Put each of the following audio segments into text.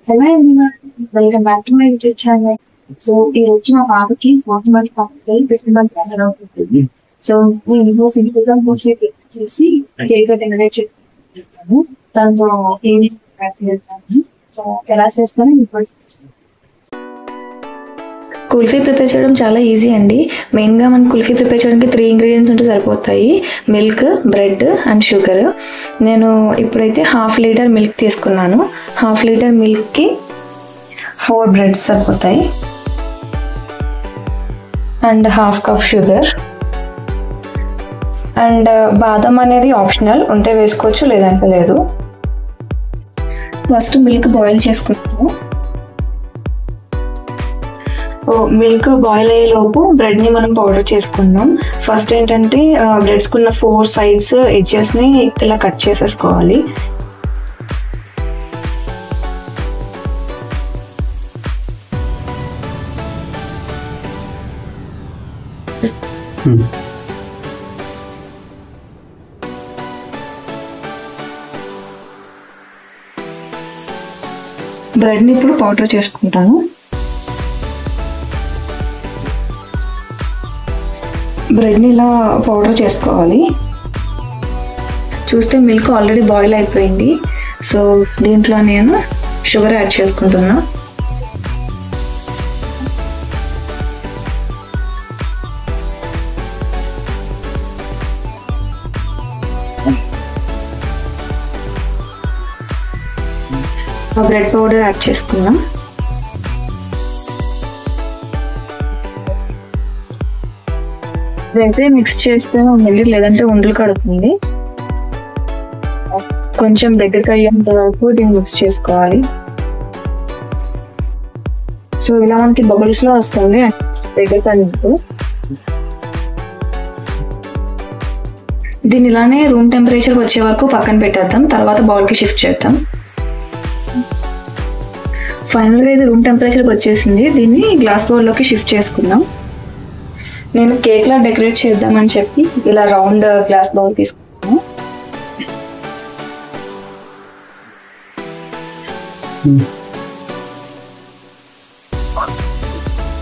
Hello everyone, welcome back to my YouTube channel. So ఈ రోజు మా పాపకి స్వాతంత్ర ఫెస్టివల్ అవుతుంది. సో నేను సింపుల్ గా చేసి కేక్ డెకరేట్ చేస్తాను. దాంతో ఎలా చేస్తాను ఇప్పుడు. కుల్ఫీ ప్రిపేర్ చేయడం చాలా ఈజీ అండి. మెయిన్గా మనం కుల్ఫీ ప్రిపేర్ చేయడానికి 3 ఇంగ్రీడియంట్స్ ఉంటే సరిపోతాయి: మిల్క్, బ్రెడ్ అండ్ షుగర్. నేను ఇప్పుడైతే 1/2 లీటర్ మిల్క్ తీసుకున్నాను. 1/2 లీటర్ మిల్క్కి 4 బ్రెడ్స్ సరిపోతాయి అండ్ 1/2 కప్ షుగర్. అండ్ బాదం అనేది ఆప్షనల్, ఉంటే వేసుకోవచ్చు లేదంటే లేదు. ఫస్ట్ మిల్క్ బాయిల్ చేసుకుంటాము. మిల్క్ బాయిల్ అయ్యేలోపు బ్రెడ్ని మనం పౌడర్ చేసుకుందాం. ఫస్ట్ ఏంటంటే బ్రెడ్స్కున్న 4 సైడ్స్ ఎడ్జెస్ని ఇలా కట్ చేసేసుకోవాలి. బ్రెడ్ని ఇప్పుడు పౌడర్ చేసుకుంటాను. బ్రెడ్ని ఇలా పౌడర్ చేసుకోవాలి. చూస్తే మిల్క్ ఆల్రెడీ బాయిల్ అయిపోయింది. సో దీంట్లో నేను షుగర్ యాడ్ చేసుకుంటున్నా. బ్రెడ్ పౌడర్ యాడ్ చేసుకున్నాం. ఇదైతే మిక్స్ చేస్తూ ఉండాలి, లేదంటే ఉండలు కడుతుంది. కొంచెం దగ్గరికి అయ్యేంత వరకు దీన్ని మిక్స్ చేసుకోవాలి. సో ఇలా మనకి బబుల్స్ లో వస్తుంది దగ్గరికి అయ్యేందుకు. దీన్ని ఇలానే రూమ్ టెంపరేచర్కి వచ్చే వరకు పక్కన పెట్టేద్దాం, తర్వాత బౌల్కి షిఫ్ట్ చేద్దాం. ఫైనల్గా ఇది రూమ్ టెంపరేచర్కి వచ్చేసింది. దీన్ని గ్లాస్ బౌల్లోకి షిఫ్ట్ చేసుకుందాం. నేను కేక్లా డెకరేట్ చేద్దామని చెప్పి ఇలా రౌండ్ గ్లాస్ బౌల్ తీసుకున్నాను.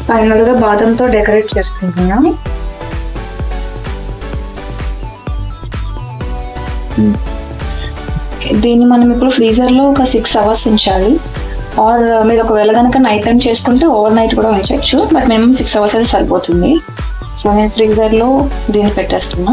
ఫైనల్గా బాదంతో డెకరేట్ చేసుకుంటున్నాను. దీన్ని మనం ఇప్పుడు ఫ్రీజర్లో ఒక 6 అవర్స్ ఉంచాలి. ఆర్ మీరు ఒకవేళ కనుక నైట్ టైం చేసుకుంటే ఓవర్ నైట్ కూడా ఉంచవచ్చు. బట్ మినిమం 6 అవర్స్ అయితే సరిపోతుంది. సో నేను ఫ్రీజర్లో దీన్ని పెట్టేస్తున్నా.